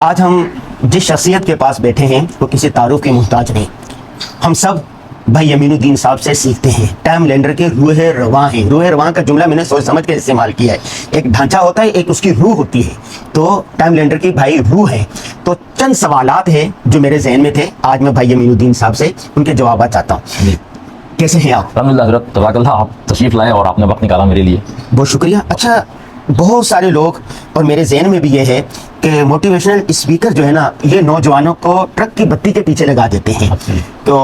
आज हम जिस शख्सियत के पास बैठे हैं वो किसी तारुफ के मोहताज नहीं। हम सब भाई अमीनुद्दीन साहब से सीखते हैं। टाइम लेंडर के रूह रवां हैं। रूह रवां का जुमला मैंने सोच समझ के इस्तेमाल किया है। एक ढांचा होता है, एक उसकी रूह होती है। तो टाइम लेंडर की भाई रूह है। तो चंद सवालात हैं जो मेरे जहन में थे, आज मैं भाई अमीनुद्दीन साहब से उनके जवाब चाहता हूँ। कैसे हैं आप? अल्हम्दुलिल्लाह हज़रत, तबारकल्लाह, आप तशरीफ़ लाए और आपने वक्त निकाला मेरे लिए। बहुत शुक्रिया। अच्छा, बहुत सारे लोग और मेरे जहन में भी ये है कि मोटिवेशनल स्पीकर जो है ना, ये नौजवानों को ट्रक की बत्ती के पीछे लगा देते हैं। तो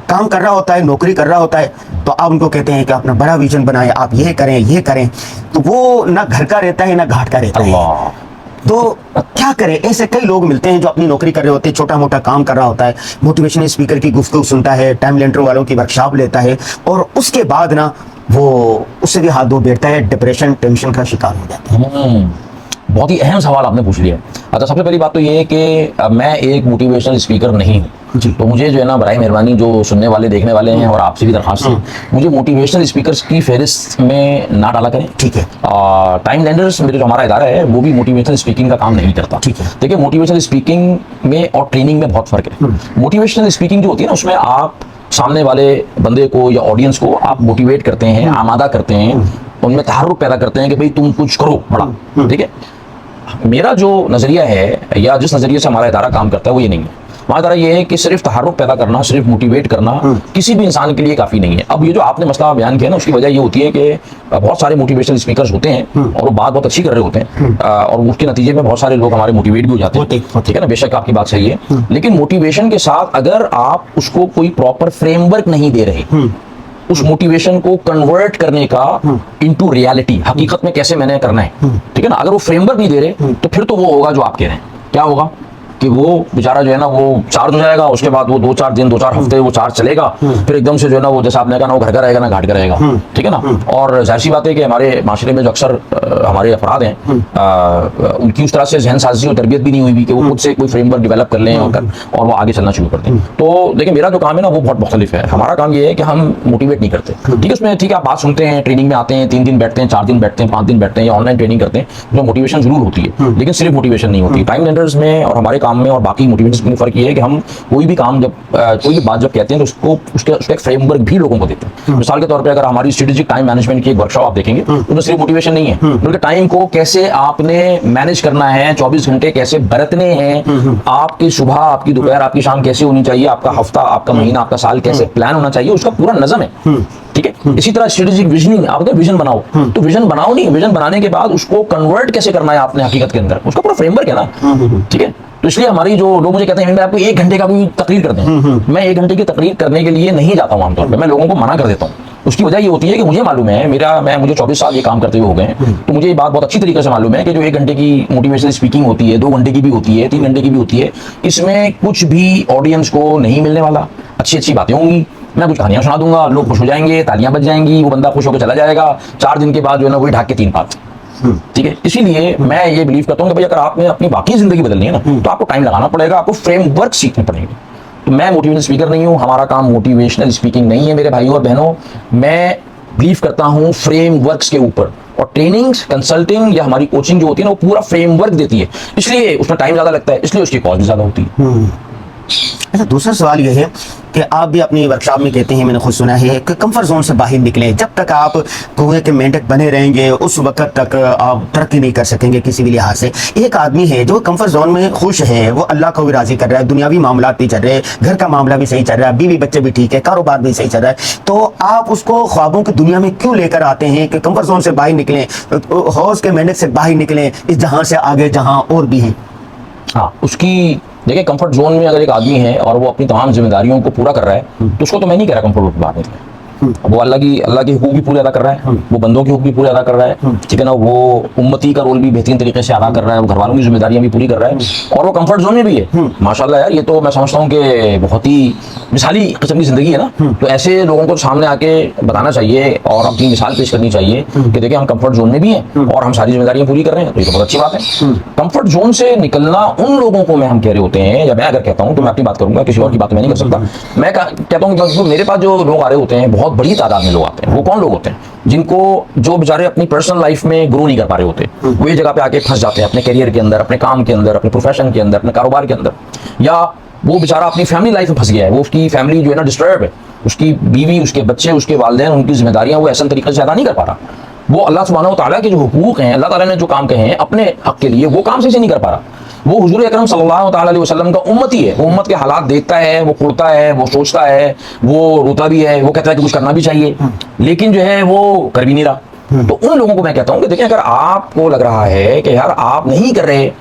काम कर रहा होता है, नौकरी कर रहा होता है, तो आप उनको कहते हैं कि अपना बड़ा विजन बनाए, आप ये करें ये करें, तो वो ना घर का रहता है ना घाट का रहता है। तो क्या करें? ऐसे कई लोग मिलते हैं जो अपनी नौकरी कर रहे होते हैं, छोटा मोटा काम कर रहा होता है, मोटिवेशनल स्पीकर की गुफ्तगू सुनता है, टाइम लेंडर वालों की वर्कशॉप लेता है, और उसके बाद ना वो उससे भी हाथ धो बैठता है, डिप्रेशन टेंशन का शिकार हो जाता है। बहुत ही अहम सवाल आपने पूछ लिया। अच्छा, सबसे पहली बात तो ये है कि मैं एक मोटिवेशनल स्पीकर नहीं हूँ। तो मुझे जो है ना, बराए मेहरबानी जो सुनने वाले देखने वाले हैं और आपसे भी दरख्वास्त है, मुझे मोटिवेशनल स्पीकर्स की फहरिस्त में ना डाला करें। ठीक है। टाइम लेंडर्स मेरे जो हमारा इदारा है वो भी मोटिवेशनल स्पीकिंग का काम नहीं करता। ठीक है। देखिए, मोटिवेशनल स्पीकिंग में और ट्रेनिंग में बहुत फर्क है। मोटिवेशनल स्पीकिंग जो होती है ना, उसमें आप सामने वाले बंदे को या ऑडियंस को आप मोटिवेट करते हैं, आमादा करते हैं, उनमें तहर्रुक पैदा करते हैं कि भाई तुम कुछ करो बड़ा। ठीक है। मेरा जो नज़रिया है या जिस नज़रिए से हमारा इदारा काम करता है वो ये नहीं है। हमारा इदारा ये है कि सिर्फ तहर्रुक पैदा करना, सिर्फ मोटिवेट करना किसी भी इंसान के लिए काफ़ी नहीं है। अब ये जो आपने मसला बयान किया ना, उसकी वजह ये होती है कि बहुत सारे मोटिवेशनल स्पीकर्स होते हैं और वो बात बहुत अच्छी कर रहे होते हैं, और उसके नतीजे में बहुत सारे लोग हमारे मोटिवेट भी हो जाते हैं। ठीक है ना, बेशक आपकी बात सही है, लेकिन मोटिवेशन के साथ अगर आप उसको कोई प्रॉपर फ्रेमवर्क नहीं दे रहे, उस मोटिवेशन को कन्वर्ट करने का इनटू रियलिटी, हकीकत में कैसे मैंने करना है, ठीक है ना, अगर वो फ्रेमवर्क नहीं दे रहे तो फिर तो वो होगा जो आप कह रहे हैं। क्या होगा कि वो बेचारा जो है ना, वो चार्ज हो जाएगा, उसके बाद वो 2-4 दिन 2-4 हफ्ते वो चार्ज चलेगा, फिर एकदम से जो है ना, वो जैसा आपने कहा ना, वो घर का रहेगा ना घाट का रहेगा। ठीक है ना। और जाहिर सी बात है कि हमारे माशरे में जो अक्सर हमारे अफराद हैं, उनकी उस तरह से जहन साजी और तरबियत भी नहीं हुई भी कि वो खुद से कोई फ्रेमवर्क डेवलप कर लें और वो आगे चलना शुरू कर दें। तो लेकिन मेरा जो काम है ना, वो बहुत मुख्तलिफ है। हमारा काम ये है कि हम मोटिवेट नहीं करते। ठीक है, उसमें ठीक है, आप बात सुनते हैं, ट्रेनिंग में आते हैं, 3 दिन बैठते हैं, 4 दिन बैठते हैं, 5 दिन बैठते हैं, या ऑनलाइन ट्रेनिंग करते हैं, जो मोटिवेशन जरूर होती है, लेकिन सिर्फ मोटिवेशन नहीं होती। टाइम लेंडर्स में और हमारे काम में और बाकी मोटिवेशन में फर्क ये है कि हम कोई भी काम जब कोई भी बात जब कहते हैं तो उसको उसका एक फ्रेमवर्क भी लोगों को देते हैं। मिसाल के तौर पे अगर हमारी स्ट्रेटेजिक टाइम मैनेजमेंट की एक वर्कशॉप आप देखेंगे तो सिर्फ मोटिवेशन नहीं है, बल्कि टाइम को कैसे आपने मैनेज करना है, 24 घंटे कैसे बरतने हैं, आपकी सुबह, आपकी दोपहर, आपकी शाम कैसे होनी चाहिए, आपका हफ्ता, आपका महीना, आपका साल कैसे प्लान होना चाहिए, उसका पूरा नज़म है। ठीक है। इसी तरह स्ट्रेटेजिक विजनिंग, आप अगर विजन बनाओ तो विजन बनाओ नहीं, विजन बनाने के बाद उसको कन्वर्ट कैसे करना है आपने हकीकत के अंदर, उसका पूरा फ्रेमवर्क है ना। ठीक है। तो इसलिए हमारी जो लोग मुझे कहते हैं मैं आपको 1 घंटे का भी तकरीर कर दें, मैं 1 घंटे की तकरीर करने के लिए नहीं जाता हूँ आमतौर पर, मैं लोगों को मना कर देता हूँ। उसकी वजह ये होती है कि मुझे मालूम है, मुझे 24 साल ये काम करते हुए हो गए हैं, तो मुझे ये बात बहुत अच्छी तरीके से मालूम है कि जो 1 घंटे की मोटिवेशनल स्पीकिंग होती है, 2 घंटे की भी होती है, 3 घंटे की भी होती है, इसमें कुछ भी ऑडियंस को नहीं मिलने वाला। अच्छी अच्छी बातें होंगी, मैं कुछ कहानियां सुना दूंगा, लोग खुश हो जाएंगे, तालियां बज जाएंगी, वो बंदा खुश होकर चला जाएगा, 4 दिन के बाद जो है ना वही ढाक के 3 पात। ठीक है। इसीलिए मैं ये बिलीव करता हूँ कि भाई अगर आपने अपनी बाकी जिंदगी बदलनी है ना, तो आपको टाइम लगाना पड़ेगा, आपको फ्रेमवर्क सीखने पड़ेंगे। तो मैं मोटिवेशनल स्पीकर नहीं हूँ, हमारा काम मोटिवेशनल स्पीकिंग नहीं है मेरे भाइयों और बहनों। मैं बिलीव करता हूँ फ्रेमवर्क्स के ऊपर, और ट्रेनिंग, कंसल्टिंग या हमारी कोचिंग जो होती है ना, वो पूरा फ्रेमवर्क देती है, इसलिए उसमें टाइम ज्यादा लगता है, इसलिए उसकी कॉस्ट भी ज्यादा होती है। अच्छा, दूसरा सवाल यह है कि आप भी अपनी वर्कशॉप में कहते हैं, मैंने खुद सुना है कि कंफर्ट जोन से बाहर निकलें। जब तक आप कुएं के मेंढक बने रहेंगे उस वक्त तक आप तरक्की नहीं कर सकेंगे किसी भी लिहाज से। एक आदमी है जो कंफर्ट जोन में खुश है, वो अल्लाह को भी राजी कर रहा है, दुनियावी मामला भी चल रहे हैं, घर का मामला भी सही चल रहा है, बीवी बच्चे भी ठीक है, कारोबार भी सही चल रहा है, तो आप उसको ख्वाबों की दुनिया में क्यों लेकर आते हैं कि कंफर्ट जोन से बाहर निकलें, हौज के मेंढक से बाहर निकलें, इस जहां से आगे जहां और भी हैं? हाँ, उसकी देखिए, कंफर्ट जोन में अगर एक आदमी है और वो अपनी तमाम जिम्मेदारियों को पूरा कर रहा है, तो उसको तो मैं नहीं कह रहा कंफर्ट जोन से बाहर निकले। वो अल्लाह के हुकूक भी पूरे अदा कर रहा है, वो बंदों के हुकूक भी पूरे अदा कर रहा है, ठीक है ना, वो उम्मती का रोल भी बेहतरीन तरीके से अदा कर रहा है, वो घर वालों की जिम्मेदारियां भी पूरी कर रहा है, और वो कंफर्ट जोन में भी है। माशाल्लाह यार, ये तो मैं समझता हूँ कि बहुत ही मिसाली किस्म की जिंदगी है ना। तो ऐसे लोगों को सामने आके बताना चाहिए और अपनी मिसाल पेश करनी चाहिए कि देखिए हम कंफर्ट जोन में भी हैं और हम सारी जिम्मेदारियां पूरी कर रहे हैं, तो ये तो बहुत अच्छी बात है। कंफर्ट जोन से निकलना उन लोगों को मैं हम कह रहे होते हैं, या मैं अगर कहता हूँ तो मैं अपनी बात करूंगा, किसी और की बात मैं नहीं कर सकता। मैं कहता हूँ कि मेरे पास जो लोग आ रहे होते हैं, बहुत बहुत बड़ी तादाद में लोग आते हैं। वो कौन लोग होते हैं? जिनको, जो बेचारे अपनी पर्सनल लाइफ में ग्रो नहीं कर पा रहे होते, वो ये जगह पे आके फंस जाते हैं अपने करियर के अंदर, अपने काम के अंदर, अपने प्रोफेशन के अंदर, अपने कारोबार के अंदर, या वो बेचारा अपनी फैमिली लाइफ में फंस गया है, वो उसकी फैमिली जो है ना डिस्टर्ब है, उसकी बीवी, उसके बच्चे, उसके वालिदैन, उनकी जिम्मेदारियां वो ऐसा तरीके से अदा नहीं कर पा रहा। वो अल्लाह सुब्हानहू व तआला के जो हुकूक हैं, अल्लाह ताला ने जो काम कहे हैं अपने हक के लिए, वो काम सही से नहीं कर पा रहा। वो हुजूर अकरम सल्लल्लाहु तआला अलैहि वसल्लम का उम्मती है, वो उम्मत के हालात देखता है, वो कुड़ता है, वो सोचता है, वो रोता भी है, वो कहता है कि कुछ करना भी चाहिए, लेकिन जो है वो कर भी नहीं रहा। तो उन लोगों को मैं कहता हूँ कि देखिए, अगर आपको लग रहा है कि यार आप नहीं कर रहे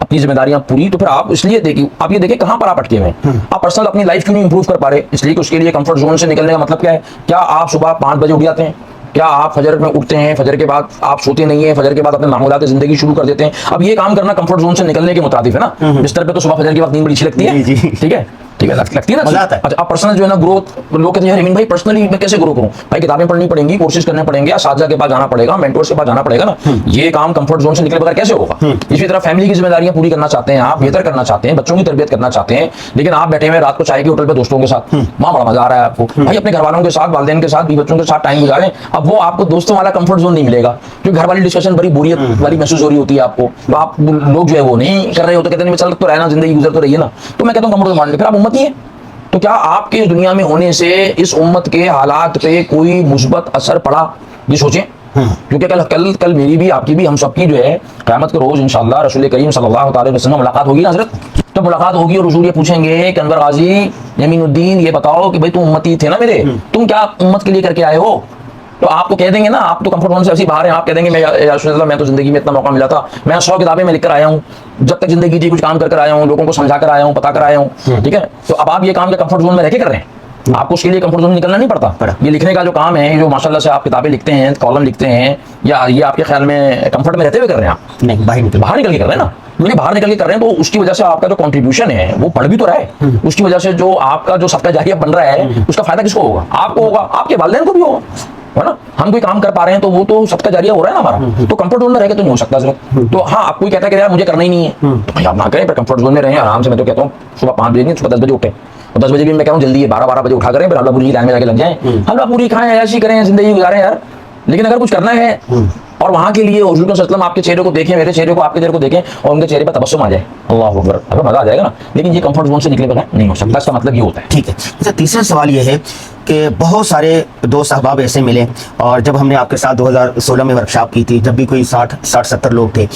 अपनी जिम्मेदारियां पूरी, तो फिर आप इसलिए देखिए, आप ये देखिए कहां पर आप अटके हुए हैं। आप पर्सनल अपनी लाइफ क्यों नहीं इंप्रूव कर पा रहे? इसलिए कि उसके लिए कंफर्ट जोन से निकलने का मतलब क्या है? क्या आप सुबह 5 बजे उठ जाते हैं? क्या आप फजर में उठते हैं, फजर के बाद आप सोते नहीं है, फजर के बाद अपने मामूलात जिंदगी शुरू कर देते हैं? अब ये काम करना कंफर्ट जोन से निकलने के मुताबिक है ना। बिस्तर पे तो सुबह फजर के बाद नींद बड़ी अच्छी लगती है, ठीक है, ठीक है, लगती है ना, मजा आता है। अच्छा, आप पर्सनल जो है ना ग्रोथ, लोग कहते हैं यार अमीन भाई पर्सनली मैं कैसे ग्रो करूं? भाई किताबें पढ़नी पड़ेंगी, कोर्सेज करने पड़ेंगे, साथी के पास जाना पड़ेगा, मेंटोर्स के पास जाना पड़ेगा ना। ये काम कंफर्ट जोन से निकले बगैर कैसे होगा? इसी तरह फैमिली की जिम्मेदारियां पूरी करना चाहते हैं आप, बेहतर करना चाहते हैं, बच्चों की तरबियत करना चाहते हैं, लेकिन आप बैठे हुए रात को चाय के होटल पे दोस्तों के साथ, वहां बड़ा मजा आ रहा है आपको, भाई अपने घर वालों के साथ, वालिदैन के साथ, बीवी बच्चों के साथ टाइम गुजारें। अब वो आपको दोस्तों वाला कंफर्ट जोन नहीं मिलेगा, क्योंकि घर वाली डिस्कशन बड़ी बोरियत वाली महसूस हो रही होती है आपको, तो आप लोग जो है वो नहीं कर रहे होते, कहते हैं चल तो रहना, जिंदगी गुजर तो रही है ना। तो मैं कहता हूँ कंफर्ट जोन, फिर आप उम्मती है, तो क्या आपके इस दुनिया में होने से इस उम्मत के हालात पे कोई मुस्बत असर पड़ा? ये सोचें, क्योंकि कल मेरी भी, आपकी भी, हम सबकी जो है क़यामत के रोज इंशाअल्लाह रसूल करीम सल्लल्लाहु अलैहि वसल्लम मुलाकात होगी ना हज़रत। तो मुलाकात होगी और हुजूर ये पूछेंगे कि अनवर गाजी यमीनुद्दीन, ये बताओ कि भाई तुम उम्मती थे ना मेरे, तुम क्या उम्मत के लिए करके आए हो? तो आप तो कह देंगे ना, आप तो कंफर्ट जोन से ऐसे बाहर हैं, आप कह देंगे मैं तो जिंदगी में इतना मौका मिला था, मैं 100 किताबें में लिख कर आया हूँ, जब तक जिंदगी थी कुछ काम कर आया हूँ, लोगों को समझा कर आया हूँ, पता कर आया हूँ, ठीक है। तो अब आप ये काम के कंफर्ट जोन में रह के कर रहे हैं, आपको उसके लिए कंफर्ट जोन निकलना नहीं पड़ता। ये लिखने का जो काम है, जो माशाल्लाह से आप किताबें लिखते हैं, कॉलम लिखते हैं, या ये आपके ख्याल में कंफर्ट में रहते हुए कर रहे हैं आप? नहीं, बाहर निकल के कर रहे हैं ना, क्योंकि बाहर निकल के कर रहे हैं, तो उसकी वजह से आपका जो कंट्रीब्यूशन है वो बढ़ भी तो रहा है। उसकी वजह से जो आपका जो सदका जारिया बन रहा है, उसका फायदा किसको होगा? आपको होगा, आपके वालिदैन को भी होगा, है ना। हम कोई काम कर पा रहे हैं तो वो तो सदका जारिया हो रहा है ना हमारा। तो कंफर्ट जोन में रहेगा तो नहीं हो सकता जरूरत। तो हाँ, आप कोई कहता है कि यार मुझे करना ही नहीं है, तो भाई आप ना करें, पर कंफर्ट जोन में रहें आराम से। मैं तो कहता हूँ सुबह 5 बजे नहीं, सुबह 10 बजे उठे, और 10 बजे भी मैं कह रहा हूँ जल्दी है, 12 बजे उठा करें, फिर हलवा पूरी की लाइन में जाके लग जाए, हलवा पूरी खाएं, ऐसी करें, जिंदगी गुजारें यार। लेकिन अगर कुछ करना है और वहां के लिए हुजूर सल्लल्लाहु आपके चेहरे को देखें, मेरे चेहरे को, आपके चेहरे को देखें, और उनके चेहरे पर तबस्सुम आ जाए, अल्लाह अकबर, अब मजा आ जाएगा ना। लेकिन ये कंफर्ट जोन से निकले बगैर नहीं हो सकता, इसका मतलब ये होता है। ठीक है। अच्छा, तीसरा सवाल ये है कि बहुत सारे दोस्त अहबाब ऐसे मिले, और जब हमने आपके साथ 2016 में वर्कशॉप की थी, जब भी कोई 60-70 लोग थे,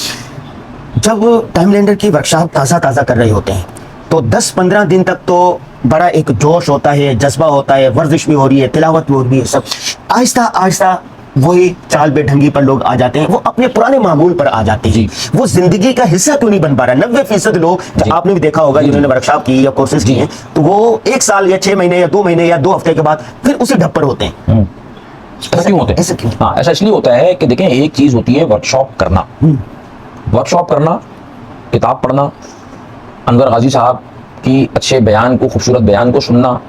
जब टाइमलैंडर की वर्कशॉप ताज़ा कर रहे होते हैं, तो 10-15 दिन तक तो बड़ा एक जोश होता है, जज्बा होता है, वर्जिश भी हो रही है, तिलावत भी हो रही है, सब आहिस्ता आहिस्ता वही चाल बेढंगी पर लोग आ जाते हैं, वो अपने पुराने मामूल पर आ जाते हैं। वो जिंदगी का हिस्सा क्यों नहीं बन पा रहा? 90% लोग, आपने भी देखा होगा जिन्होंने वर्कशॉप की या कोर्सेज किए हैं, तो वो 1 साल या 6 महीने या 2 महीने या 2 हफ्ते के बाद फिर उसी ढप पर होते हैं। ऐसा क्यों होता है? ऐसा क्यों? हाँ, ऐसा इसलिए होता है कि देखें, एक चीज होती है वर्कशॉप करना, किताब पढ़ना, अनवर गाजी साहब की अच्छे बयान को, खूबसूरत बयान को सुनना,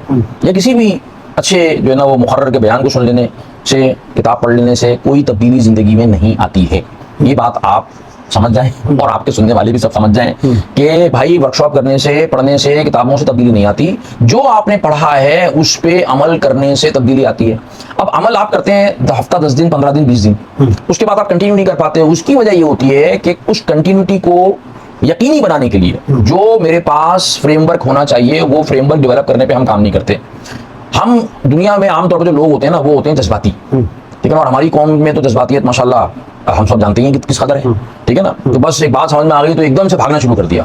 या किसी भी अच्छे जो है ना वो मुकर्रर के बयान को सुन लेने से, किताब पढ़ लेने से कोई तब्दीली जिंदगी में नहीं आती है। ये बात आप समझ जाएं, और आपके सुनने वाले भी सब समझ जाएं कि भाई वर्कशॉप करने से, पढ़ने से, किताबों से तब्दीली नहीं आती। जो आपने पढ़ा है उस पे अमल करने से तब्दीली आती है। अब अमल आप करते हैं हफ्ता, 10 दिन, 15 दिन, 20 दिन, उसके बाद आप कंटिन्यू नहीं कर पाते। उसकी वजह ये होती है कि उस कंटिन्यूटी को यकीनी बनाने के लिए जो मेरे पास फ्रेमवर्क होना चाहिए, वो फ्रेमवर्क डेवलप करने पे हम काम नहीं करते। हम दुनिया में आमतौर पर जो लोग होते हैं ना, वो होते हैं जज्बाती, ठीक है। और हमारी कौम में तो जज्बातियत माशाल्लाह हम सब जानते हैं कि किस कदर है, ठीक है ना। तो बस एक बात समझ में आ गई तो एकदम से भागना शुरू कर दिया।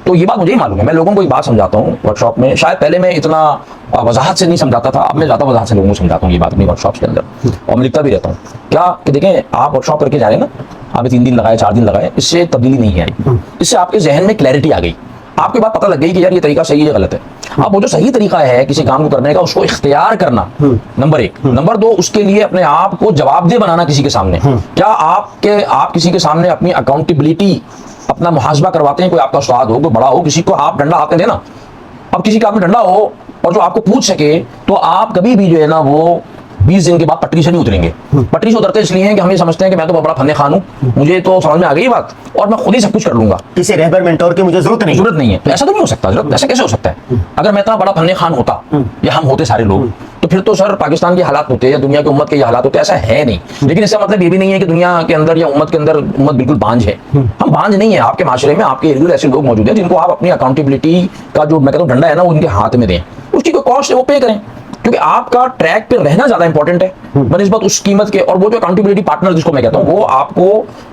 तो ये बात मुझे ही मालूम है, मैं लोगों को एक बात समझाता हूँ वर्कशॉप में, शायद पहले मैं इतना वजाहत से नहीं समझाता था, अब मैं ज़्यादा वजाहत से लोगों को समझाता हूँ ये बात अपनी वर्कशॉप के अंदर, और मैं लिखता भी रहता हूँ। क्या कि देखें, आप वर्कशॉप करके जा रहे हैं ना, आपने 3 दिन लगाए, 4 दिन लगाए, इससे तब्दीली नहीं आई, इससे आपके जहन में क्लैरिटी आ गई, आपके बात पता लग गई कि यार ये तरीका सही है, गलत है। अब वो जो सही तरीका है किसी काम को करने का, उसको इख्तियार करना, नंबर 1। नंबर 2, उसके लिए अपने आप को जवाबदेह बनाना किसी के सामने। क्या आप किसी के सामने अपनी अकाउंटेबिलिटी, अपना मुहासबा करवाते हैं? कोई आपका उस्ताद हो, कोई बड़ा हो, किसी को आप डंडा हाथ में देना। अब किसी का आप में डंडा हो और जो आपको पूछ सके, तो आप कभी भी जो है ना वो 20 दिन के बाद पटरी से नहीं उतरेंगे। पटरी से उतरते इसलिए हैं कि हम ये समझते हैं कि मैं तो बड़ा फन्ने खान हूँ, मुझे तो समझ में आ गई बात, और मैं खुद ही सब कुछ कर लूंगा, किसी रहबर मेंटोर की मुझे जरूरत नहीं है। तो ऐसा तो नहीं हो सकता, ऐसा कैसे हो सकता है? अगर मैं इतना बड़ा फन्ने खान होता, या हम होते सारे लोग, तो फिर तो सर पाकिस्तान के हालात होते हैं या दुनिया की उम्मत के ये हालात होते हैं, ऐसा है नहीं। लेकिन इसका मतलब ये भी नहीं है कि दुनिया के अंदर या उम्मत के अंदर उम्मत बिल्कुल बांझ है। हम बांझ नहीं है, आपके माशरे में आपके इर्द गिर्द ऐसे लोग मौजूद हैं जिनको आप अपनी अकाउंटेबिलिटी का जो मैं कहता हूँ डंडा है ना, वो उनके हाथ में दें, उसकी कोई कॉस्ट है वो पे करें, क्योंकि आपका ट्रैक पे रहना ज्यादा इंपॉर्टेंट है बनिस्बत उस कीमत के। और वो जो अकाउंटेबिलिटी पार्टनर जिसको मैं कहता हूँ, वो आपको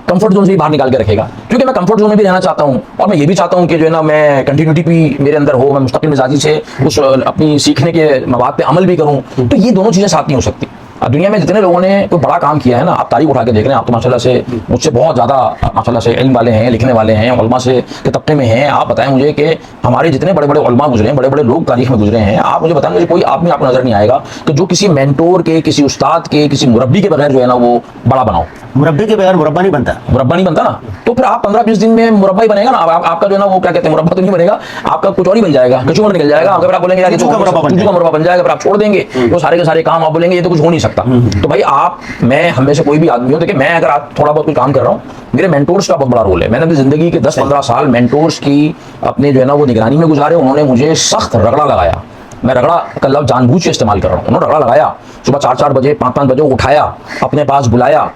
कंफर्ट जोन से ही बाहर निकाल के रखेगा, क्योंकि मैं कंफर्ट जोन में भी रहना चाहता हूँ और मैं ये भी चाहता हूँ कि जो है ना मैं कंटिन्यूटी भी मेरे अंदर हो, मैं मुस्तकिल मिजाजी से उस अपनी सीखने के मवाद पे अमल भी करूँ। तो ये दोनों चीजें साथ नहीं हो सकती। दुनिया में जितने लोगों ने कोई बड़ा काम किया है ना, आप तारीख उठा के देख रहे हैं, आप तो माशाल्लाह से मुझसे बहुत ज़्यादा माशाल्लाह से इल्म वाले हैं, लिखने वाले हैं, उलमा से के तबके में हैं। आप बताएं मुझे कि हमारे जितने बड़े बड़े उलमा गुजरे हैं, बड़े बड़े लोग तारीख में गुजरे हैं, आप मुझे बताएं, मुझे कोई आदमी आपको नजर नहीं आएगा कि जो किसी मेंटोर के, किसी उस्ताद के, किसी मुरब्बी के बगैर जो है ना वो बड़ा बनाओ। मुरब्बी के बगैर मुरब्बा नहीं बनता। मुरब्बा नहीं बनता ना, तो फिर आप 15-20 दिन में मुरब्बा ही बनेगा ना। आपका जो है ना वो क्या कहते हैं, मुरब्बा तो नहीं बनेगा, आपका कुछ और ही बन जाएगा, कचूमर निकल जाएगा। अगर आप बोलेंगे यार चूका मुरब्बा बन जाएगा, फिर आप छोड़ देंगे तो सारे के सारे काम आप बोलेंगे ये तो कुछ हो नहीं सकता। तो भाई आप, मैं, हम में से कोई भी आदमी हो, देखिए मैं अगर आप थोड़ा बहुत कोई काम कर रहा हूँ, मेरे मेंटोर्स का बहुत बड़ा रोल है। मैंने अपनी जिंदगी के 10-15 साल मेंटोर्स की अपने जो है ना वो निगरानी में गुजारे। उन्होंने मुझे सख्त रगड़ा लगाया, मैं रगड़ा का लफ्ज़ जानबूझ के इस्तेमाल कर रहा हूँ। उन्होंने रगड़ा लगाया, सुबह 4-4 बजे 5-5 बजे उठाया, अपने पास बुलाया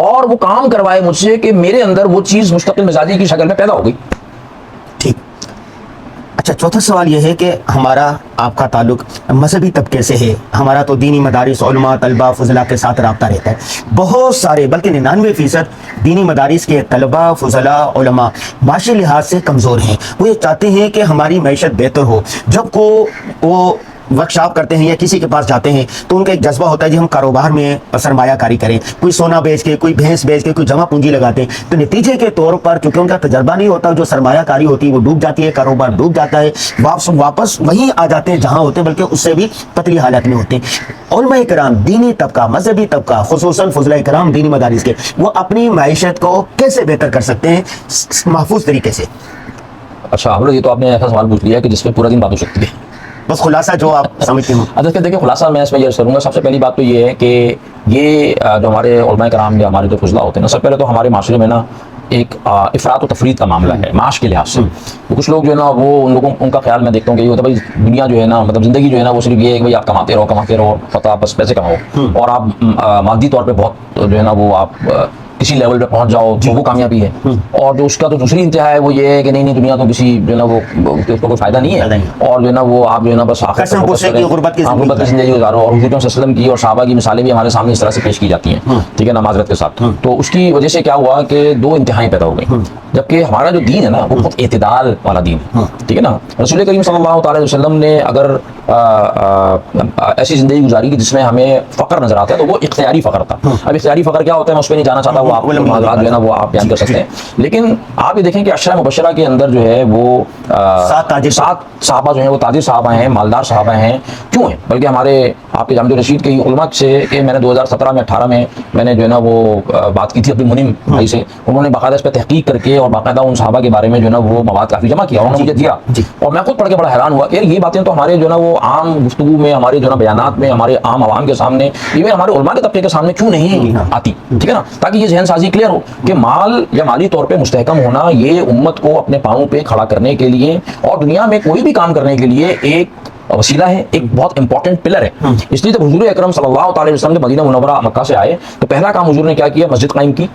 और वो काम करवाए मुझसे कि मेरे अंदर वो चीज़ मुस्तकिल मिजाजी की शक्ल में पैदा हो गई। ठीक। अच्छा, चौथा सवाल यह है कि हमारा आपका ताल्लुक मजहबी तबके से है। हमारा तो दीनी मदारिस, उलमा, तलबा, फजला के साथ रब्ता रहता है। बहुत सारे बल्कि 99% दीनी मदारिस के तलबा, फजला, उलमा माशी लिहाज से कमज़ोर हैं। वो ये चाहते हैं कि हमारी मैशत बेहतर हो। जब को वो वर्कशॉप करते हैं या किसी के पास जाते हैं तो उनका एक जज्बा होता है कि हम कारोबार में सरमायाकारी करें, कोई सोना बेच के, कोई भैंस बेच के, कोई जमा पूंजी लगाते हैं। तो नतीजे के तौर पर क्योंकि उनका तजर्बा नहीं होता, जो सरमायाकारी होती है वो डूब जाती है, कारोबार डूब जाता है, वापस वहीं आ जाते हैं जहां होते हैं, बल्कि उससे भी पतली हालत में होते हैं। उलमा इकराम, दीनी तबका, मजहबी तबका, खुसूसन फजला इकराम दीनी मदारिस के, वो अपनी मैशत को कैसे बेहतर कर सकते हैं महफूज तरीके से? अच्छा हम लोग, ये तो आपने ऐसा सवाल पूछ लिया कि जिसमें पूरा दिन बात हो सकती है। बस खुलासा जो आप समझते हैं। अच्छा देखिए, खुलासा मैं इसमें ये करूँगा। सबसे पहली बात तो ये है कि ये जो हमारे उलमा कराम या हमारे जो फजला होते हैं ना, सबसे पहले तो हमारे माशरे में ना एक इफरात और तफरीत का मामला है माश के लिहाज से। तो कुछ लोग जो है ना वो उन लोगों, उनका ख्याल मैं देखता हूँ कि ये होता है भाई दुनिया जो है ना, मतलब जिंदगी जो है ना वो सिर्फ ये है कि भाई आप कमाते रहो पता बस पैसे कमाओ और आप मादी तौर पे बहुत जो है ना वो आप किसी लेवल पे पहुंच जाओ तो वो कामयाबी है। और जो उसका तो दूसरी इंतहा है वो ये है कि नहीं दुनिया तो किसी जो है ना वो उसको कोई फायदा नहीं है और जो है ना वो आप जो है ना बस गुर्बत की जिंदगी गुजारो। और हुजूर सल्लल्लाहु की और सहाबा की मिसालें भी हमारे सामने इस तरह से पेश की जाती हैं, ठीक है ना, माजरत के साथ। तो उसकी वजह से क्या हुआ कि दो इंतहाएं पैदा हो गई, जबकि हमारा जो दीन है ना वो बहुत एतदाल वाला दीन है, ठीक है ना। रसूल करीम सल्लल्लाहु अलैहि वसल्लम ने अगर ऐसी जिंदगी गुजारी कि जिसमें हमें फकर नजर आता है तो वो इख्तियारी फकर था। अब इख्तियारी फकर क्या होता है मैं उस पर नहीं जाना चाहता, वो आप जो है ना वो आप बयान कर सकते हैं। लेकिन आप ये देखें कि अशरा मुबशरा के अंदर जो है वो 7 सहाबा जो है वो ताजिर सहाबा हैं, मालदार सहाबा हैं। क्यों है? बल्कि हमारे आपके जामिद रशीद के उलमा से कि मैंने 2017 में 18 में मैंने जो है ना वो बात की थी अपनी मुनिम भाई से, उन्होंने बाकायदा इस पर तहकीक करके और बाकायदा उन सहाबा के बारे में जो है ना वो मवाद काफ़ी जमा किया, उन्होंने मुझे दिया और मैं खुद पढ़ के बड़ा हैरान हुआ कि ये बातें तो हमारे जो है ना वो आम गुफ्तगू में, हमारे जो है ना बयानात में, हमारे आम आवाम के सामने, इवन हमारे उलमा के तबके के सामने क्यों नहीं आती, ठीक है ना, ताकि ये जहन साजी क्लियर हो कि माल या माली तौर पे मुस्तहकम होना ये उम्मत को अपने पाँव पे खड़ा करने के लिए और दुनिया में कोई भी काम करने के लिए एक वसीला है, एक बहुत इंपॉर्टेंट पिलर है। इसलिए जब हुजूर अकरम सल्लल्लाहु अलैहि वसल्लम ने मदीना मुनव्वरा मक्का से आए तो पहला काम हुजूर ने क्या किया, मस्जिद कायम की,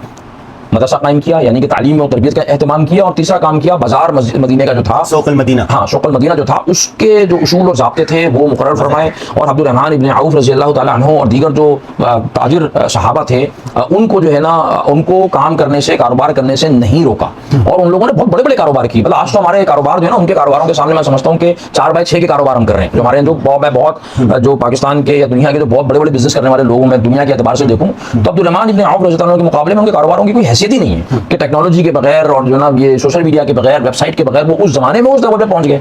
मदरसा कायम किया, यानी कि तालीम और तरबियत का एहतमाम किया। और तीसरा काम किया, बाजार मदीने का जो था शौकल मदीना, हाँ शौकल मदीना जो था उसके जो उसूल और ज़ाब्ते थे वो मुकर्रर फरमाए। और अब्दुर्रहमान इब्न औफ रज़ी अल्लाह तआला अन्हु और दीगर जो ताजिर सहाबा थे उनको जो है ना उनको काम करने से, कारोबार करने से नहीं रोका और उन लोगों ने बहुत बड़े बड़े कारोबार किए। मतलब आज तो हमारे कारोबार जो है ना उनके कारोबारों के सामने मैं समझता हूँ कि 4x6 के कारोबार हम कर रहे हैं। जो हमारे बहुत जो पाकिस्तान के या दुनिया के जो बहुत बड़े बड़े बिजनेस करने वाले लोग मैं दुनिया के एतबार से देखूँ तो अब्दुर्रहमान इब्न औफ रज़ी अल्लाह अन्हु के मुकाबले में उनके कारोबारों की कोई हैसियत ही नहीं है कि टेक्नोलॉजी के बगैर और जो ना ये सोशल मीडिया के बगैर, वेबसाइट के बगैर वो उस जमाने में उस लेवल पे पहुंच गए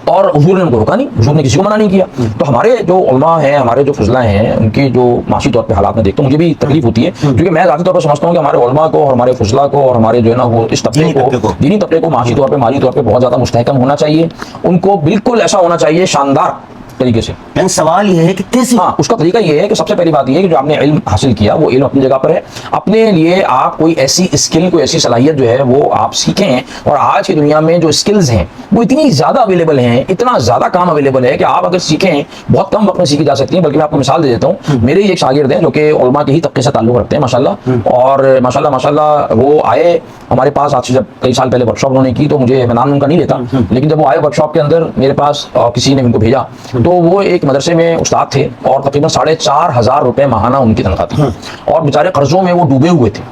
और हुजूर ने उनको रोका नहीं, हुजूर ने किसी को मना नहीं किया। तो हमारे जो उलमा हैं, हमारे जो फजला हैं, उनकी जो माशी तौर पे हालात में देखता हूँ मुझे भी तकलीफ होती है, क्योंकि मैं ज़ाती तौर पर समझता हूँ कि हमारे उलमा को और हमारे फजला को और हमारे जो है ना वो इस तबके को, दीनी तबके को माशी तौर पर, माली तौर पर बहुत ज़्यादा मुस्तहकम होना चाहिए। उनको बिल्कुल ऐसा होना चाहिए शानदार तरीके से। सवाल ये है कि कैसे? हाँ, उसका तरीका ये है कि सबसे पहली बात ये है कि जो आपने इल्म हासिल किया वो इल्म अपनी जगह पर है, अपने लिए आप कोई ऐसी स्किल, कोई ऐसी सलाहियत जो है वो आप सीखें। और आज की दुनिया में जो स्किल्स हैं वो इतनी ज्यादा अवेलेबल हैं, इतना ज्यादा काम अवेलेबल है कि आप अगर सीखें बहुत कम वक्त में सीखी जा सकती हैं। बल्कि मैं आपको मिसाल दे देता हूँ, मेरे ही एक शागिर्द हैं जो कि उलमा के ही तबके से ताल्लुक रखते हैं माशाल्लाह, और माशाल्लाह वो आए हमारे पास आज से जब कई साल पहले वर्कशॉप उन्होंने की, तो मुझे मैं नाम उनका नहीं लेता, लेकिन जब वो आए वर्कशॉप के अंदर मेरे पास किसी ने उनको भेजा, तो वो एक मदरसे में उस्ताद थे और तकरीबन 4,500 रुपये माहाना उनकी तनख्वाह थी, और बेचारे कर्जों में वो डूबे हुए थे,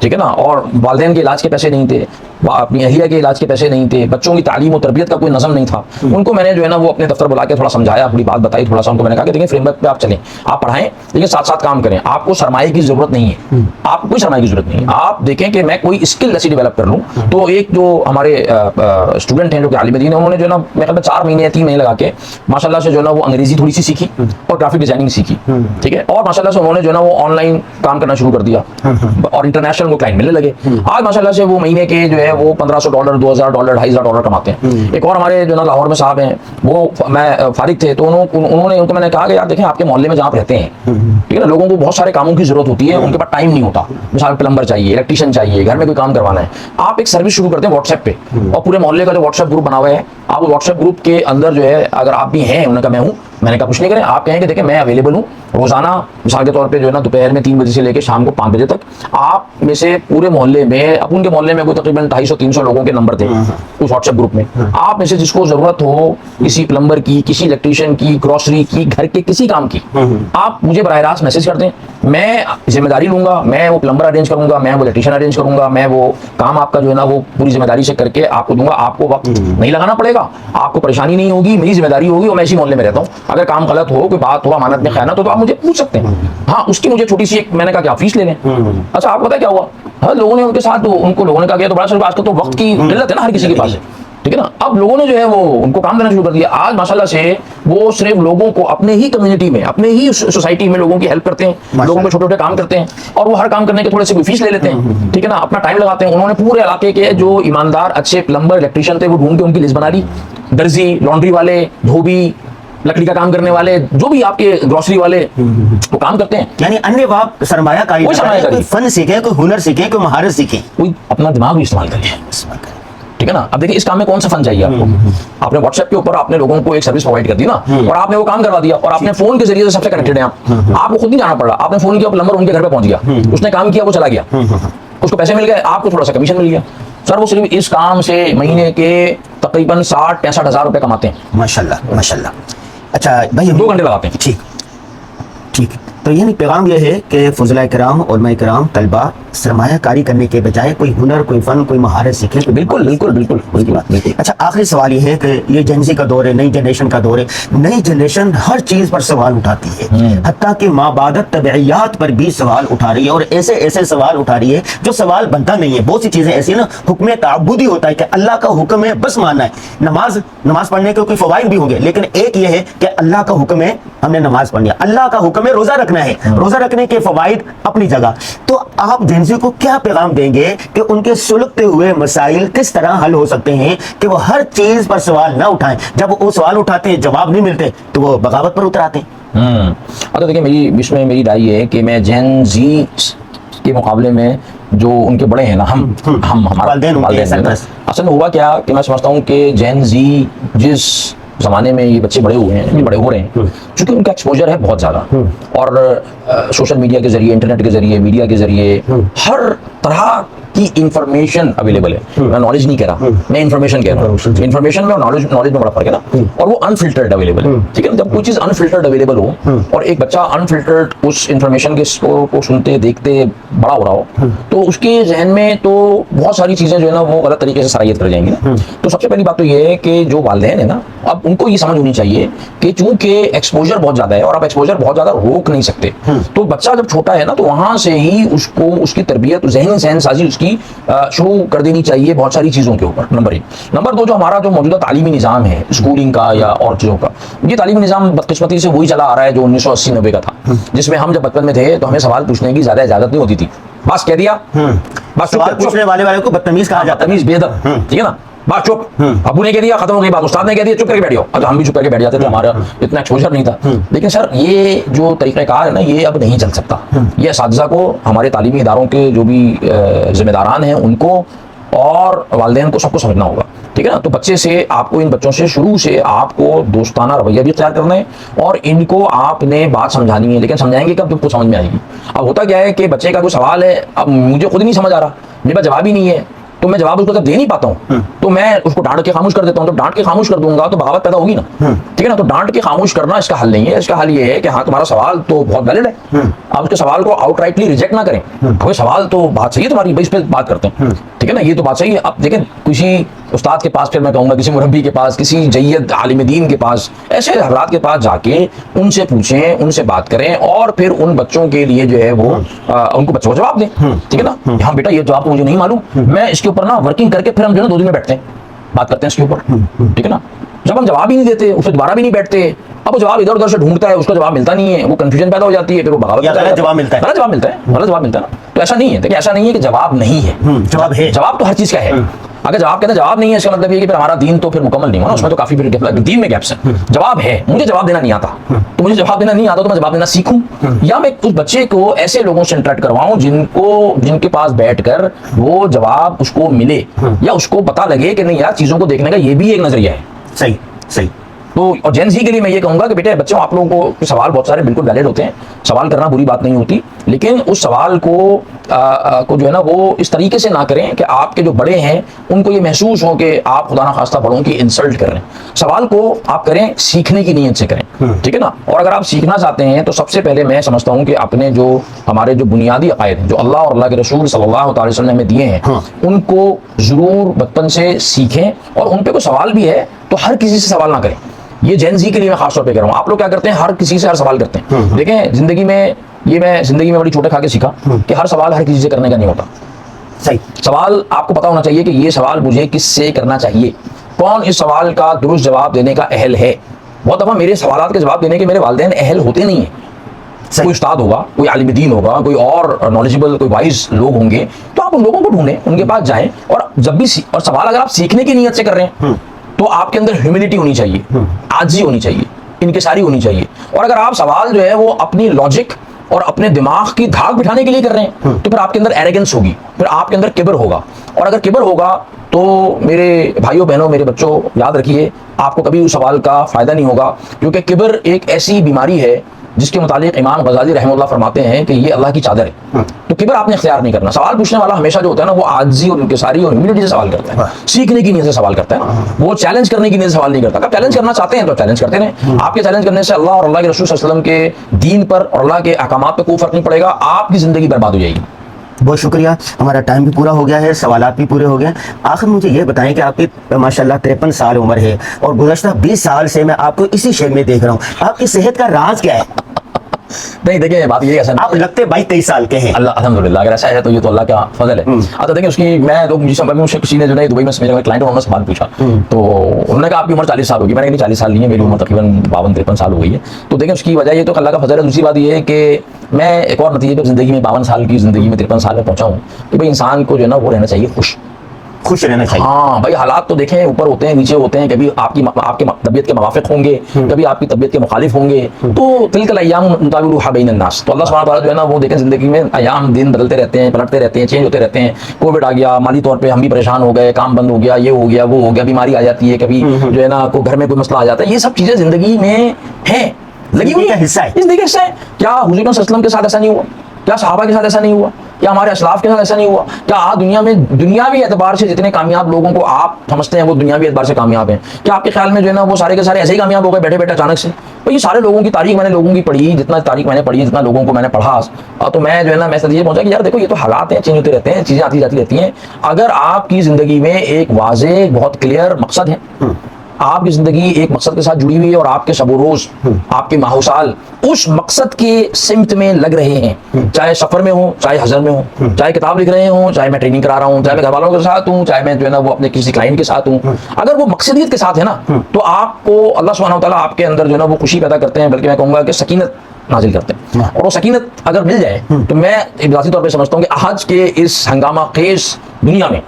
ठीक है ना, और वालिदैन के इलाज के पैसे नहीं थे, अपनी अहलिया के इलाज के पैसे नहीं थे, बच्चों की तालीम और तरबियत का कोई नज़म नहीं था। उनको मैंने जो है ना वो अपने दफ्तर बुला के थोड़ा समझाया, थोड़ी बात बताई, थोड़ा सा उनको मैंने कहा कि देखिए फ्रेमवर्क पे आप चलें, आप पढ़ाएं, लेकिन साथ साथ काम करें, आपको सरमाए की जरूरत नहीं है, आपको कोई सरमाए की जरूरत नहीं है। आप देखें कि मैं कोई स्किल ऐसी डेवलप कर लूँ। तो एक जो हमारे स्टूडेंट हैं जो कि आलिम दीन है, उन्होंने जो है ना मेरे ख्याल में 4 महीने या 3 महीने लगा के माशाल्लाह से जो है ना वो अंग्रेजी थोड़ी सी सीखी और ग्राफिक डिजाइनिंग सीखी, ठीक है, और माशाल्लाह से उन्होंने जो है ना वो ऑनलाइन काम करना शुरू कर दिया और इंटरनेशनल वो क्लाइंट मिलने लगे। आज माशाल्लाह से वो महीने के जो है वो $1,500, $2,000, $2,500 कमाते हैं। एक और हमारे जो ना लाहौर में साहब हैं, वो मैं फारिग थे, तो उन्होंने उनको मैंने कहा कि यार देखें आपके मोहल्ले में जहाँ आप रहते हैं, ठीक है ना, लोगों को बहुत सारे कामों की जरूरत होती है, उनके पास टाइम नहीं होता, मिसाल प्लम्बर चाहिए, इलेक्ट्रिशियन चाहिए, घर में कोई काम करवाना है, आप एक सर्विस शुरू करते हैं व्हाट्सएप पे, और पूरे मोहल्ले का जो व्हाट्सएप ग्रुप बना हुआ है, आप व्हाट्सएप ग्रुप के अंदर जो है अगर आप भी हैं, उन्होंने कहा मैं हूँ, मैंने कहा कुछ नहीं करें, आप कहें कि देखिए मैं अवेलेबल हूँ रोजाना, मिसाल के तौर पे जो है ना दोपहर में 3 बजे से लेकर शाम को 5 बजे तक, आप में से पूरे मोहल्ले में, अब उनके मोहल्ले में कोई तकरीबन 250-300 लोगों के नंबर थे उस व्हाट्सएप ग्रुप में, आप में से जिसको जरूरत हो किसी प्लम्बर की, किसी इलेक्ट्रिशियन की, ग्रोसरी की, घर के किसी काम की, आप मुझे बराह रास्त मैसेज कर दें, मैं जिम्मेदारी लूंगा, मैं वो प्लम्बर अरेंज करूंगा, मैं वो इलेक्ट्रिशियन अरेंज करूंगा, मैं वो काम आपका जो है ना वो पूरी जिम्मेदारी से करके आपको दूंगा, आपको वक्त नहीं लगाना पड़ेगा, आपको परेशानी नहीं होगी, मेरी जिम्मेदारी होगी, और मैं इसी मोहल्ले में रहता हूँ, अगर काम गलत हो, कोई बात हो, अमानत में खयानत हो, तो आप मुझे पूछ सकते हैं। हाँ, उसकी मुझे छोटी सी एक मैंने कहा कि आप फीस ले लें। अच्छा, आपको पता है क्या हुआ, हाँ लोगों ने उनके साथ उनको लोगों ने कहा कि तो बड़ा सर आजकल तो वक्त की किल्लत है ना हर किसी के पास है, ठीक है ना, अब लोगों ने जो है वो उनको काम देना शुरू कर दिया। आज माशाल्लाह से वो सिर्फ लोगों को अपने ही कम्युनिटी में, अपने ही सोसाइटी में लोगों की हेल्प करते हैं, लोगों को छोटे छोटे काम करते हैं, और वो हर काम करने के थोड़े से कोई फीस ले लेते हैं, ठीक है ना, अपना टाइम लगाते हैं। उन्होंने पूरे इलाके के जो ईमानदार अच्छे प्लम्बर इलेक्ट्रिशियन थे वो ढूंढ के उनकी लिस्ट बना ली, दर्जी, लॉन्ड्री वाले, धोबी, लकड़ी का काम करने वाले, जो भी आपके ग्रोसरी वाले वो काम करते हैं, यानी अन्य आप सरमायाकारी, कोई फन सीखे, कोई हुनर सीखे, कोई महारत सीखे, कोई अपना दिमाग भी इस्तेमाल करें, ठीक है ना। अब देखिए इस काम में कौन सा फन चाहिए आपको, आपने व्हाट्सएप के ऊपर आपने लोगों को एक सर्विस प्रोवाइड कर दी ना, और आपने वो काम करवा दिया, और आपने फोन के जरिए से सबसे कनेक्टेड है आप, आपको खुद नहीं जाना पड़ रहा, आपने फोन किया, प्लम्बर उनके घर पे पहुंच गया, उसने काम किया, वो चला गया, उसको पैसे मिल गए, आपको थोड़ा सा कमीशन मिल गया। सर वो सिर्फ इस काम से महीने के तकरीबन 60-65 हज़ार रुपए कमाते हैं, माशाल्लाह माशाल्लाह। अच्छा भाई, 2 घंटे लगाते हैं। ठीक ठीक, तो यानी पैगाम यह है कि फुज़लाए किराम, उलमाए किराम, तलबा सरमायाकारी करने के बजाय कोई हुनर, कोई फन, कोई महारत सीखे। बिल्कुल बिल्कुल बिल्कुल बिल्कुल। अच्छा, आखिरी सवाल ये है कि ये जेनजी का दौर है, नई जनरेशन का दौर है, नई जनरेशन हर चीज पर सवाल उठाती है, हत्ता कि माबादत तबइयात पर भी सवाल उठा रही है, और ऐसे ऐसे सवाल उठा रही है जो सवाल बनता नहीं है। बहुत सी चीजें ऐसी है ना, हुक्म ताबुदी होता है कि अल्लाह का हुक्म है बस मानना है। नमाज पढ़ने के कोई फवाइद भी होंगे, लेकिन एक ये है कि अल्लाह का हुक्म है, हमने नमाज पढ़नी है, अल्लाह का हुक्म है रोजा रखना है, रोजा रखने के फवाइद अपनी जगह। तो आप जेनजी को क्या पैगाम देंगे कि उनके सुलगते हुए मसाइल किस तरह हल हो सकते हैं कि वो हर चीज पर सवाल ना उठाएं, जब वो सवाल उठाते हैं जवाब नहीं मिलते तो वो बगावत पर उतर आते हैं। अब तो देखिए मेरी राय है कि मैं जेन जी के मुकाबले में जो उनके बड़े हैं ना, हम हमारे वालिदैन, असल में हुआ क्या कि मैं समझता हूँ कि जेन जी जिस जमाने में ये बच्चे बड़े हुए हैं, ये बड़े हो रहे हैं, क्योंकि उनका एक्सपोजर है बहुत ज्यादा, और सोशल मीडिया के जरिए, इंटरनेट के जरिए, मीडिया के जरिए हर तरह की इंफॉर्मेशन अवेलेबल है। मैं नॉलेज नहीं कह रहा, मैं इंफॉर्मेशन कह रहा हूँ। इंफॉर्मेशन में और नॉलेज में बड़ा फर्क है ना, और वो अनफिल्टर्ड अवेलेबल है, ठीक है ना। जब कोई चीज अनफिल्टर्ड अवेलेबल हो और एक बच्चा अनफिल्टर्ड उस इंफॉर्मेशन के को सुनते देखते बड़ा हो रहा हो, तो उसके जहन में तो बहुत सारी चीजें जो है ना वो गलत तरीके से सराहियत कर जाएंगी ना। तो सबसे पहली बात तो ये है कि जो वालिदैन है ना, अब उनको ये समझ होनी चाहिए कि चूंकि एक्सपोजर बहुत ज्यादा है और आप एक्सपोजर बहुत ज्यादा रोक नहीं सकते, तो बच्चा जब छोटा है ना तो वहां से ही उसको उसकी तरबियत, जहनी सहनसाजी उसकी शुरू कर देनी चाहिए बहुत सारी चीजों के ऊपर। नंबर 1। नंबर 2, जो हमारा जो मौजूदा तालीमी निज़ाम है स्कूलिंग का या और चीज़ों का, ये तालीमी निज़ाम बदकिस्मती से वही चला आ रहा है जो 1980-90 का था, जिसमें हम जब बचपन में थे तो हमें सवाल पूछने की ज्यादा इजाजत नहीं होती थी, बस कह दिया, बस सवाल पूछने वाले को बदतमीज कहा जाता है, बदतमीज, बेअदब, ठीक है ना, बात चुप, अबू ने कह दिया, खत्म हो गई बात, उस्ताद ने कह दिया, चुप करके बैठ जाओ। अच्छा, हम भी चुप करके बैठ जाते थे, हमारा इतना एक्सपोजर नहीं था। लेकिन सर ये जो तरीक़ाकार है ना, ये अब नहीं चल सकता। ये असातिज़ा को, हमारे तालीमी इदारों के जो भी जिम्मेदारान हैं, उनको और वालिदैन को सबको समझना होगा, ठीक है ना। तो बच्चे से आपको, इन बच्चों से शुरू से आपको दोस्ताना रवैया भी तैयार करना है और इनको आपने बात समझानी है, लेकिन समझाएंगे कब, जब कुछ समझ में आएगी। अब होता क्या है कि बच्चे का कोई सवाल है, अब मुझे खुद नहीं समझ आ रहा, मेरे पास जवाब ही नहीं है, तो मैं जवाब उसको जब दे नहीं पाता हूँ तो मैं उसको डांट के खामोश कर देता हूँ। जब डांट के खामोश कर दूंगा तो बगावत पैदा होगी ना, ठीक है ना। तो डांट के खामोश करना इसका हल नहीं है। इसका हल ये है कि हाँ, तुम्हारा सवाल तो बहुत वैलिड है, आप उसके सवाल को आउटराइटली रिजेक्ट ना करें। कोई सवाल तो बात सही है तुम्हारी, भाई इस पे बात करते हैं, ठीक है ना, ये तो बात सही है। अब देखें, किसी उस्ताद के पास, फिर मैं कहूँगा किसी मुरब्बी के पास, किसी जय्यद आलिम दीन के पास, ऐसे हजरात के पास जाके उनसे पूछें, उनसे बात करें और फिर उन बच्चों के लिए जो है वो उनको बच्चों को जवाब दें, ठीक है ना। हाँ बेटा, ये जवाब तो मुझे नहीं मालूम, मैं इसके ऊपर ना वर्किंग करके फिर हम जो है 2 दिन में बैठते हैं, बात करते हैं इसके ऊपर, ठीक है ना। जब हम जवाब ही नहीं देते, उससे दोबारा भी नहीं बैठते, अब वो जवाब इधर उधर से ढूंढता है, उसको जवाब मिलता नहीं है, वो कंफ्यूजन पैदा हो जाती है, फिर वो बगावत, गलत जवाब मिलता है, गलत जवाब मिलता है, गलत जवाब मिलता है ना। तो ऐसा नहीं है, देखिए ऐसा नहीं है कि जवाब नहीं है, जवाब है, जवाब तो हर चीज का है। अगर जवाब कहते हैं जवाब नहीं है, इसका मतलब ये कि फिर हमारा दीन तो फिर मुकम्मल नहीं हुआ ना, उसमें तो काफी फिर दीन में गैप्स है। जवाब है, मुझे जवाब देना नहीं आता, तो मुझे जवाब देना नहीं आता तो मैं जवाब देना सीखूं, या मैं उस बच्चे को ऐसे लोगों से इंटरेक्ट करवाऊं जिनके पास बैठकर वो जवाब उसको मिले, या उसको पता लगे कि नहीं यार, चीजों को देखने का ये भी एक नजरिया है। सही सही। तो और जेन ज़ी के लिए मैं ये कहूंगा कि बेटे बच्चों, आप लोगों को सवाल बहुत सारे बिल्कुल वैलिड होते हैं, सवाल करना बुरी बात नहीं होती, लेकिन उस सवाल को जो है ना वो इस तरीके से ना करें कि आपके जो बड़े हैं उनको ये महसूस हो कि आप खुदा ना खास्ता बड़ों की इंसल्ट कर रहे हैं। सवाल को आप करें सीखने की नीयत से करें, ठीक है ना। और अगर आप सीखना चाहते हैं तो सबसे पहले मैं समझता हूँ कि अपने जो हमारे जो बुनियादी अकायद हैं, जो अल्लाह और अल्लाह के रसूल सल्लल्लाहु अलैहि वसल्लम ने हमें दिए हैं, उनको जरूर बचपन से सीखें। और उन पे कोई सवाल भी है तो हर किसी से सवाल ना करें। ये जेन ज़ी के लिए मैं खासतौर पे कह रहा हूँ। आप लोग क्या करते हैं, हर किसी से हर सवाल करते हैं। देखें, जिंदगी में ये मैं जिंदगी में बड़ी छोटे खा के सीखा कि हर सवाल हर किसी से करने का नहीं होता। सही सवाल आपको पता होना चाहिए कि ये सवाल मुझे किससे करना चाहिए, कौन इस सवाल का दुरुस्त जवाब देने का अहल है। बहुत दफा मेरे सवालात के जवाब देने के मेरे वालिदैन अहल होते नहीं है। कोई उस्ताद होगा, कोई आलिम दीन होगा, कोई और नॉलेजेबल कोई वाइज लोग होंगे, तो आप उन लोगों को ढूंढें, उनके पास जाएं। और जब भी और सवाल अगर आप सीखने की नीयत से कर रहे हैं तो आपके अंदर ह्यूमिलिटी होनी चाहिए, आजी होनी चाहिए, इनकिसारी होनी चाहिए। और अगर आप सवाल जो है वो अपनी लॉजिक और अपने दिमाग की धाक बिठाने के लिए कर रहे हैं तो फिर आपके अंदर एरोगेंस होगी, फिर आपके अंदर किबर होगा। और अगर किबर होगा तो मेरे भाइयों बहनों, मेरे बच्चों, याद रखिए आपको कभी उस सवाल का फायदा नहीं होगा, क्योंकि किबर एक ऐसी बीमारी है जिसके मुतालिक इमाम गजाली रहमतुल्लाह फरमाते हैं कि ये अल्लाह की चादर है। तो किबर आपने इख्तियार नहीं करना। सवाल पूछने वाला हमेशा जो होता है ना, वो आजी और इनकिसारी और ह्यूमिलिटी से सवाल करता है, सीखने की नीयत से सवाल करता है, वो चैलेंज करने की नीयत से सवाल नहीं करता। अगर चैलेंज करना चाहते हैं तो चैलेंज करते हैं। आपके चैलेंज करने से अल्लाह और अल्लाह के रसूल सल्लल्लाहु अलैहि वसल्लम के दीन पर और अल्लाह के अहकामात पे कोई फर्क नहीं पड़ेगा, आपकी जिंदगी बर्बाद हो जाएगी। बहुत शुक्रिया, हमारा टाइम भी पूरा हो गया है, सवालात भी पूरे हो गए। आखिर मुझे ये बताएं कि आपकी माशाल्लाह 53 साल उम्र है और गुज़श्ता 20 साल से मैं आपको इसी शेप में देख रहा हूँ, आपकी सेहत का राज क्या है? नहीं देखिए, बात ये है, आप लगते 22-23 साल के हैं। अल्लाह अल्हम्दुलिल्लाह, अगर ऐसा है तो ये तो अल्लाह का फजल है। अच्छा देखिए, उसकी मैं तो मुझे किसी ने जो है दुबई में मेरा क्लाइंट उन्होंने सवाल पूछा, तो उन्होंने कहा आपकी उम्र 40 साल होगी। मैंने कहा 40 साल नहीं है, मेरी उम्र तकरीबन 52-53 साल हो गई है। तो देखिए उसकी वजह ये तो अल्लाह का फजल है। दूसरी बात ये है कि मैं एक और नतीजे पर जिंदगी में 52 साल की जिंदगी में 53 साल में पहुंचा हूँ कि भाई इंसान को जो है ना वो रहना चाहिए खुश रहना चाहिए। हाँ भाई, हालात तो देखें, ऊपर होते हैं नीचे होते हैं, कभी आपके तबीयत के मुवाफिक होंगे, कभी आपकी तबीयत के मुखालिफ होंगे, तो तिलकल अय्याम नुदाविलुहा बैनन नास। तो अल्लाह सुब्हानहू व तआला जो है ना वो देखें जिंदगी में अय्याम दिन बदलते रहते हैं, पलटते रहते हैं, चेंज होते रहते हैं। कोविड आ गया, माली तौर पे हम भी परेशान हो गए, काम बंद हो गया, ये हो गया, वो हो गया, बीमारी आ जाती है, कभी जो है ना को घर में कोई मसला आ जाता है। ये सब चीजें जिंदगी में है, लगी हुई है, हिस्सा है, जिंदगी का हिस्सा है। क्या हुज़ूर सल्लल्लाहु अलैहि वसल्लम के साथ ऐसा नहीं हुआ? क्या सहाबा के साथ ऐसा नहीं हुआ? क्या हमारे असलाफ के साथ ऐसा नहीं हुआ? क्या आज दुनिया में दुनियावी एतबार से जितने कामयाब लोगों को आप समझते हैं वो दुनियावी एतबार से कामयाब हैं, क्या आपके ख्याल में जो है ना वो सारे के सारे ऐसे ही कामयाब हो गए बैठे बैठे अचानक से? तो ये सारे लोगों की तारीख मैंने लोगों की पढ़ी, जितना तारीख मैंने पढ़ी, जितना लोगों को मैंने पढ़ा, तो मैं जो है ना मैं ये पहुंचा कि यार देखो ये तो हालात हैं, चेंज होते रहते हैं, चीजें आती जाती रहती हैं। अगर आपकी जिंदगी में एक वाज़ेह बहुत क्लियर मकसद है, आपकी जिंदगी एक मकसद के साथ जुड़ी हुई है और आपके शब रोज आपके माहौसाल उस मकसद के सिमत में लग रहे हैं, चाहे सफर में हो, चाहे हजर में हो, चाहे किताब लिख रहे हो, चाहे मैं ट्रेनिंग करा रहा हूँ, चाहे मैं घर वालों के साथ हूँ, चाहे मैं जो है ना वो अपने किसी क्लाइंट के साथ हूँ, अगर वो मकसदियत के साथ है ना तो आपको अल्लाह सुब्हानहू व तआला आपके अंदर जो है ना वो खुशी पैदा करते हैं, बल्कि मैं कहूँगा कि सकीनत नाजिल करते हैं। और वो सकीनत अगर मिल जाए तो मैं ज़ाती तौर पे समझता हूँ कि आज के इस हंगामा खेज दुनिया में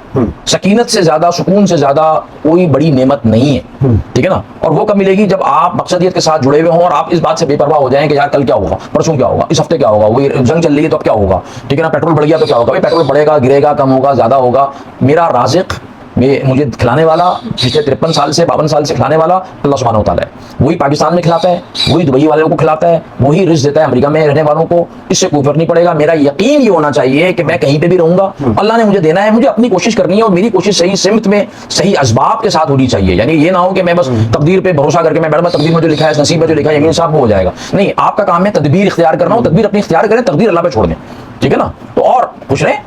सकीनत से ज़्यादा, सुकून से ज़्यादा कोई बड़ी नेमत नहीं है, ठीक है ना। और वो कब मिलेगी? जब आप मकसदियत के साथ जुड़े हुए हों और आप इस बात से बेपरवाह हो जाएं कि यार कल क्या होगा, परसों क्या होगा, इस हफ्ते क्या होगा, वही जंग चल रही है तो अब क्या होगा, ठीक है ना, पेट्रोल बढ़ गया तो क्या होगा, भाई पेट्रोल बढ़ेगा, गिरेगा, कम होगा, ज़्यादा होगा, मेरा राज़िक मुझे खिलाने वाला, पिछले 53 साल से 52 साल से खिलाने वाला अल्लाह सुब्हानहू व तआला है। वही पाकिस्तान में खिलाता है, वही दुबई वालों को खिलाता है, वही रिस्क देता है अमेरिका में रहने वालों को। इससे कोई फर्क नहीं पड़ेगा। मेरा यकीन ये होना चाहिए कि मैं कहीं पे भी रहूंगा, अल्लाह ने मुझे देना है, मुझे अपनी कोशिश करनी है और मेरी कोशिश सही सिमत में, सही असबाब के साथ होनी चाहिए। यानी ये ना हो कि मैं बस तकदीर पे भरोसा करके मैं बैठा, तकदीर में जो लिखा है, नसीब में जो लिखा है, यकीन साहब हो जाएगा। नहीं, आपका काम है तदबीर इख्तियार करना हो, तदबीर अपनी इख्तियार करें, तकदीर अल्लाह पे छोड़ दें, ठीक है ना। तो और खुश रहें,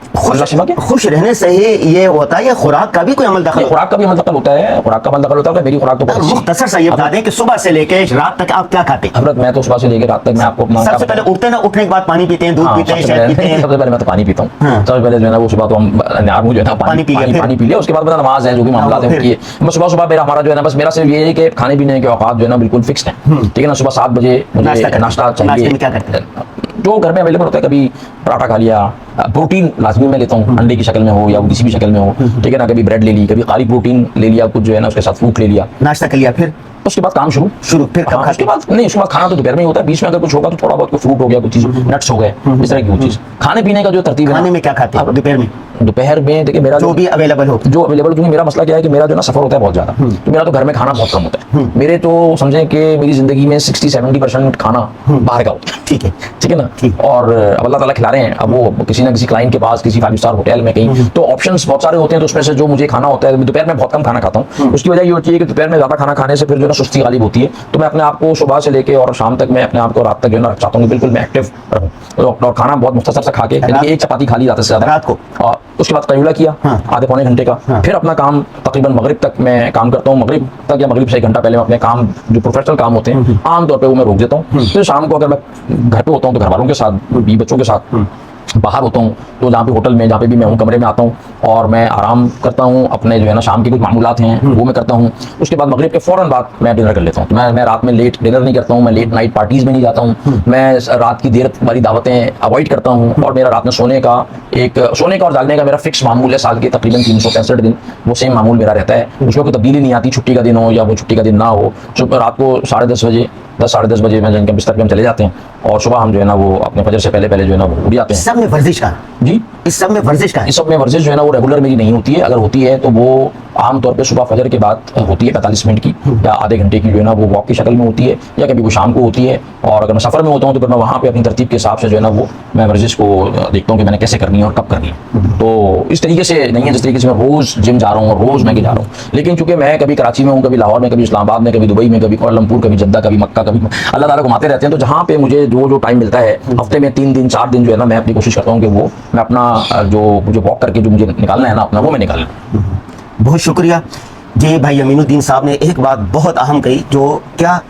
खुश रहने से ही ये होता है, या खुराक का भी कोई अमल दखल? खुराक का भी अमल दखल होता है, खुराक का अमल दखल होता है। मेरी खुराक तो मुख्तसर सा ये बता दें कि सुबह से लेके रात तक आप क्या खाते हैं? हजरत मैं तो सुबह से लेकर रात तक मैं आपको सबसे पहले उठते ना, उठने के बाद पानी पीते हैं, दूध पीते हैं, शहद पीते हैं? सबसे पहले मैं तो पानी पीता हूँ। हाँ। सबसे पहले जो है ना वो सुबह तो हम जो है ना पानी पी लिया, उसके बाद मेरा नमाज है, जो भी मामला है वो किए। बस सुबह सुबह मेरा हमारा जो है ना, बस मेरा सिर्फ ये है कि खाने पीने के औकात जो है ना बिल्कुल फिक्स्ड है, ठीक है ना। सुबह 7 बजे मुझे नाश्ता चाहिए। क्या करते हैं? जो घर में अवेलेबल होता है, कभी पराठा खा लिया, प्रोटीन लाजमी मैं लेता हूँ, अंडे की शक्ल में हो या किसी भी शक्ल में हो, ठीक है ना। कभी ब्रेड ले ली, कभी खाली प्रोटीन ले लिया, कुछ जो है ना उसके साथ फ्रूट ले लिया, नाश्ता कर लिया, फिर उसके बाद काम शुरू। फिर कब उसके बाद नहीं, उसके बाद खाना तो दोपहर में ही होता है। बीच में अगर कुछ होगा तो थोड़ा बहुत कोई फ्रूट हो गया, कुछ चीज नट्स हो गए, इस तरह की कुछ चीज। खाने पीने का जो तरतीब है, खाने में क्या खाते हैं दोपहर में? दोपहर में देखिए मेरा जो भी अवेलेबल हो, जो अवेलेबल, क्योंकि मेरा मसला क्या है कि मेरा जो ना सफर होता है बहुत ज्यादा, तो मेरा तो घर में खाना बहुत कम होता है। मेरे तो समझें कि मेरी जिंदगी में 60-70% खाना बाहर का होता है, ठीक है, ठीक है ना। और अब अल्लाह ताला खिला रहे हैं, अब वो किसी ना किसी क्लाइंट के पास, किसी 5 स्टार होटल में कहीं, तो ऑप्शंस बहुत सारे होते हैं। तो उसमें से जो मुझे खाना होता है, दोपहर में बहुत कम खाना खाता हूँ। उसकी वजह ये होती है कि दोपहर में ज्यादा खाना खाने से फिर जो है ना सुस्ती गालिब होती है। तो मैं अपने आप को सुबह से लेके और शाम तक, मैं अपने आप को रात तक जो है ना चाहता हूँ बिल्कुल मैं एक्टिव रहूँ। और खाना बहुत मुख्तसर सा खा के, एक चपाती खा ली ज़्यादा से ज़्यादा रात को, और उसके बाद कयूला किया आधे पौने घंटे का। फिर अपना काम तकरीबन मगरिब तक मैं काम करता हूँ। मगरिब तक या मगरिब से 1 घंटा पहले मैं अपने काम, जो प्रोफेशनल काम होते हैं, आमतौर पे वो मैं रोक देता हूँ। फिर शाम को अगर मैं घर पे होता हूँ तो घर वालों के साथ, बीवी बच्चों के साथ, बाहर होता हूँ तो जहाँ पे होटल में, जहाँ पे भी मैं हूँ, कमरे में आता हूँ और मैं आराम करता हूँ। अपने जो है ना शाम के कुछ मामूलात हैं वो मैं करता हूँ। उसके बाद मगरिब के फ़ौरन बाद मैं डिनर कर लेता हूँ। तो मैं रात में लेट डिनर नहीं करता हूँ, मैं लेट नाइट पार्टीज़ में नहीं जाता हूँ, मैं रात की देर वाली दावतें अवॉइड करता हूँ। और मेरा रात में सोने का और जागने का मेरा फिक्स मामूल है। साल के तकरीबन 365 दिन वो सेम मामूल मेरा रहता है, उसमें कोई तब्दीली नहीं आती। छुट्टी का दिन हो या वो छुट्टी का दिन ना हो, रात को 10:30 बजे, 10-10:30 बजे मैं जिनके बिस्तर पे हम चले जाते हैं और सुबह हम जो है ना वो अपने फजर से पहले जो है ना वो उठ जाते हैं। सब में वर्जिश का जी, इस सब में वर्जिश का है? इस सब में वर्जिश जो है ना वो रेगुलर मेरी नहीं होती है। अगर होती है तो वो आमतौर पे सुबह फजर के बाद होती है, 45 मिनट की या आधे घंटे की जो है ना वो वॉक की शक्ल में होती है, या कभी वो शाम को होती है। और अगर मैं सफ़र में होता हूँ तो फिर मैं वहाँ पे अपनी तरतीब के हिसाब से जो है ना वो मैं वर्जिश को देखता हूँ कि मैंने कैसे करनी है और कब करनी है। तो इस तरीके से नहीं है जिस तरीके से मैं रोज़ जिम जा रहा हूँ और रोज़ मैं जा रहा हूँ। लेकिन चूंकि मैं कभी कराची में हूँ, कभी लाहौर में, कभी इस्लामाबाद में, कभी दुबई में, कभी कुआलालंपुर, कभी जद्दा, कभी मक्का, कभी अल्लाह ताला घुमाते रहते हैं। तो जहाँ पे मुझे जो टाइम मिलता है, हफ्ते में 3 दिन 4 दिन जो है ना, मैं अपनी कोशिश करता हूँ कि वो मैं अपना जो मुझे वॉक करके जो मुझे निकालना है ना अपना, वो मैं निकाल लूँ। बहुत शुक्रिया जी भाई अमीनुद्दीन साहब ने एक बात बहुत अहम कही, जो क्या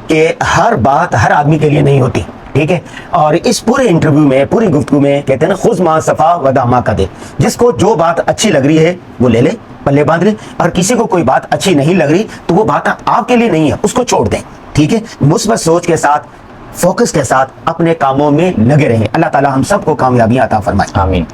कि हर बात हर आदमी के लिए नहीं होती, ठीक है। और इस पूरे इंटरव्यू में, पूरी गुफ्तगू में कहते हैं ना, खुज़ मा सफ़ा वदा मा कदे, जिसको जो बात अच्छी लग रही है वो ले ले, पल्ले बांध ले, और किसी को कोई बात अच्छी नहीं लग रही तो वो बात आपके लिए नहीं है, उसको छोड़ दें, ठीक है। मुस्बत सोच के साथ, फोकस के साथ अपने कामों में लगे रहें। अल्लाह ताला हम सबको कामयाबियां अता फरमाए। आमीन।